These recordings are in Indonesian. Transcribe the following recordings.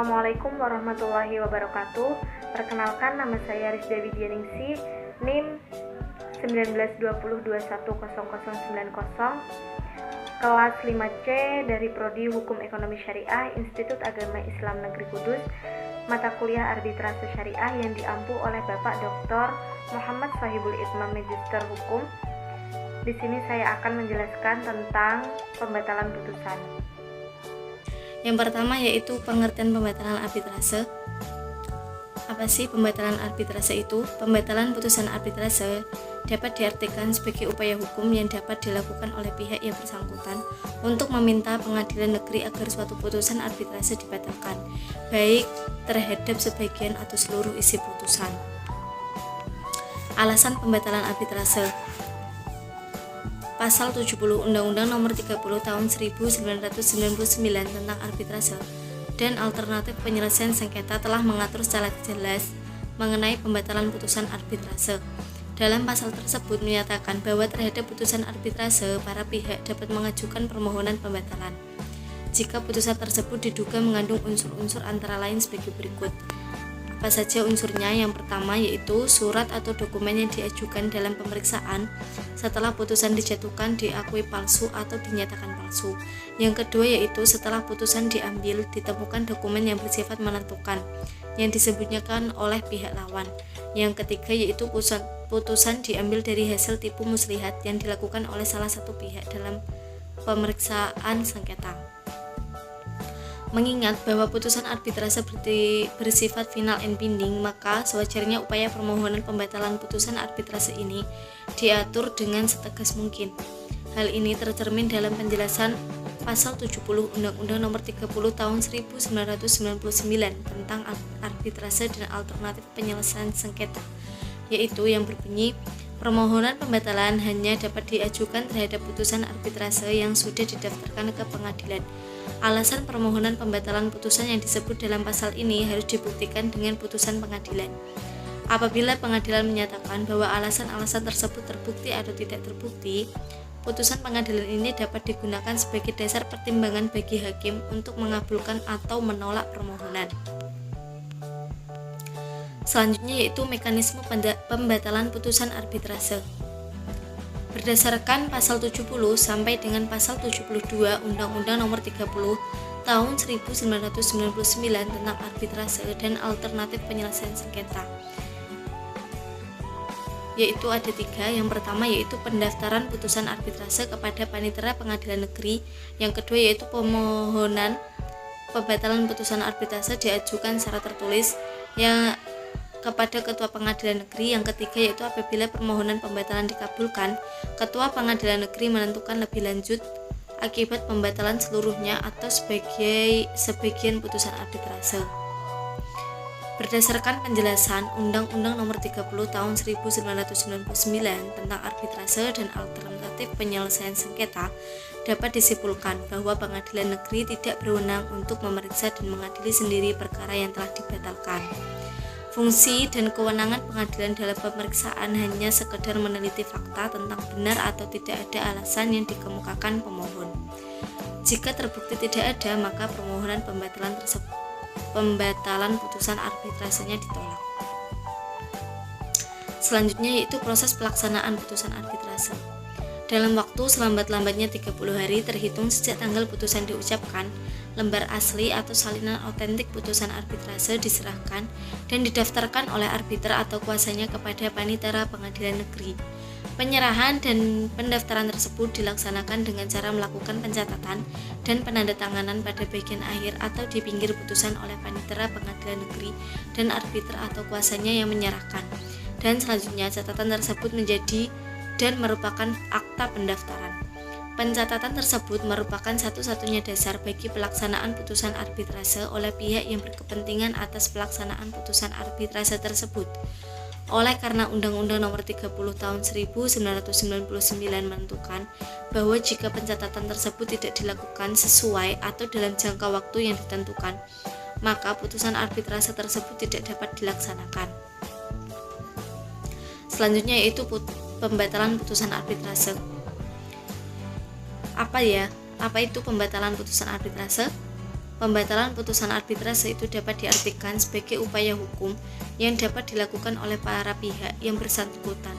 Assalamualaikum warahmatullahi wabarakatuh. Perkenalkan, nama saya Rizda Widianingsi, NIM 1920210090, kelas 5C dari Prodi Hukum Ekonomi Syariah, Institut Agama Islam Negeri Kudus, mata kuliah Arbitrase Syariah yang diampu oleh Bapak Dr. Muhammad Shahibul Itmam, Magister Hukum. Di sini saya akan menjelaskan tentang pembatalan putusan. Yang pertama yaitu pengertian pembatalan arbitrase. Apa sih pembatalan arbitrase itu? Pembatalan putusan arbitrase dapat diartikan sebagai upaya hukum yang dapat dilakukan oleh pihak yang bersangkutan untuk meminta pengadilan negeri agar suatu putusan arbitrase dibatalkan, baik terhadap sebagian atau seluruh isi putusan. Alasan pembatalan arbitrase. Pasal 70 Undang-Undang Nomor 30 Tahun 1999 tentang arbitrase dan alternatif penyelesaian sengketa telah mengatur secara jelas mengenai pembatalan putusan arbitrase. Dalam pasal tersebut menyatakan bahwa terhadap putusan arbitrase, para pihak dapat mengajukan permohonan pembatalan jika putusan tersebut diduga mengandung unsur-unsur antara lain sebagai berikut. Apa saja unsurnya? Yang pertama yaitu surat atau dokumen yang diajukan dalam pemeriksaan setelah putusan dijatuhkan diakui palsu atau dinyatakan palsu. Yang kedua yaitu setelah putusan diambil ditemukan dokumen yang bersifat menentukan yang disembunyikan oleh pihak lawan. Yang ketiga yaitu putusan diambil dari hasil tipu muslihat yang dilakukan oleh salah satu pihak dalam pemeriksaan sengketa. Mengingat bahwa putusan arbitrase bersifat final and binding, maka sewajarnya upaya permohonan pembatalan putusan arbitrase ini diatur dengan setegas mungkin. Hal ini tercermin dalam penjelasan pasal 70 Undang-Undang Nomor 30 Tahun 1999 tentang arbitrase dan alternatif penyelesaian sengketa, yaitu yang berbunyi, permohonan pembatalan hanya dapat diajukan terhadap putusan arbitrase yang sudah didaftarkan ke pengadilan. Alasan permohonan pembatalan putusan yang disebut dalam pasal ini harus dibuktikan dengan putusan pengadilan. Apabila pengadilan menyatakan bahwa alasan-alasan tersebut terbukti atau tidak terbukti, putusan pengadilan ini dapat digunakan sebagai dasar pertimbangan bagi hakim untuk mengabulkan atau menolak permohonan. Selanjutnya yaitu mekanisme pembatalan putusan arbitrase. Berdasarkan pasal 70 sampai dengan pasal 72 Undang-Undang Nomor 30 Tahun 1999 tentang arbitrase dan alternatif penyelesaian sengketa, yaitu ada tiga. Yang pertama yaitu pendaftaran putusan arbitrase kepada panitera pengadilan negeri. Yang kedua yaitu permohonan pembatalan putusan arbitrase diajukan secara tertulis yang kepada ketua pengadilan negeri. Yang ketiga yaitu apabila permohonan pembatalan dikabulkan, ketua pengadilan negeri menentukan lebih lanjut akibat pembatalan seluruhnya atau sebagian putusan arbitrase. Berdasarkan penjelasan Undang-Undang Nomor 30 Tahun 1999 tentang arbitrase dan alternatif penyelesaian sengketa, dapat disimpulkan bahwa pengadilan negeri tidak berwenang untuk memeriksa dan mengadili sendiri perkara yang telah dibatalkan. Fungsi dan kewenangan pengadilan dalam pemeriksaan hanya sekedar meneliti fakta tentang benar atau tidak ada alasan yang dikemukakan pemohon. Jika terbukti tidak ada, maka permohonan pembatalan putusan arbitrasenya ditolak. Selanjutnya yaitu proses pelaksanaan putusan arbitrase. Dalam waktu selambat-lambatnya 30 hari terhitung sejak tanggal putusan diucapkan, lembar asli atau salinan otentik putusan arbitrase diserahkan dan didaftarkan oleh arbiter atau kuasanya kepada panitera pengadilan negeri. Penyerahan dan pendaftaran tersebut dilaksanakan dengan cara melakukan pencatatan dan penandatanganan pada bagian akhir atau di pinggir putusan oleh panitera pengadilan negeri dan arbiter atau kuasanya yang menyerahkan. Dan selanjutnya catatan tersebut menjadi dan merupakan akta pendaftaran. Pencatatan tersebut merupakan satu-satunya dasar bagi pelaksanaan putusan arbitrase oleh pihak yang berkepentingan atas pelaksanaan putusan arbitrase tersebut. Oleh karena Undang-Undang Nomor 30 Tahun 1999 menentukan bahwa jika pencatatan tersebut tidak dilakukan sesuai atau dalam jangka waktu yang ditentukan, maka putusan arbitrase tersebut tidak dapat dilaksanakan. Selanjutnya yaitu pembatalan putusan arbitrase. Apa itu pembatalan putusan arbitrase? Pembatalan putusan arbitrase itu dapat diartikan sebagai upaya hukum yang dapat dilakukan oleh para pihak yang bersangkutan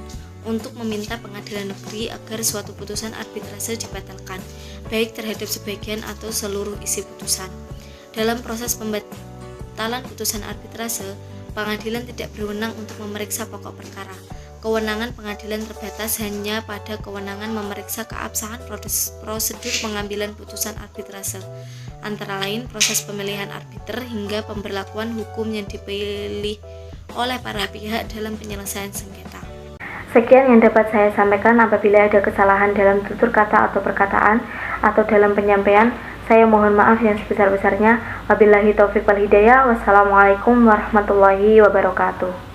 untuk meminta pengadilan negeri agar suatu putusan arbitrase dibatalkan, baik terhadap sebagian atau seluruh isi putusan. Dalam proses pembatalan putusan arbitrase, pengadilan tidak berwenang untuk memeriksa pokok perkara. Kewenangan pengadilan terbatas hanya pada kewenangan memeriksa keabsahan prosedur pengambilan putusan arbitrase, antara lain proses pemilihan arbiter hingga pemberlakuan hukum yang dipilih oleh para pihak dalam penyelesaian sengketa. Sekian yang dapat saya sampaikan. Apabila ada kesalahan dalam tutur kata atau perkataan atau dalam penyampaian, saya mohon maaf yang sebesar-besarnya. Wabillahi taufiq wal hidayah. Wassalamualaikum warahmatullahi wabarakatuh.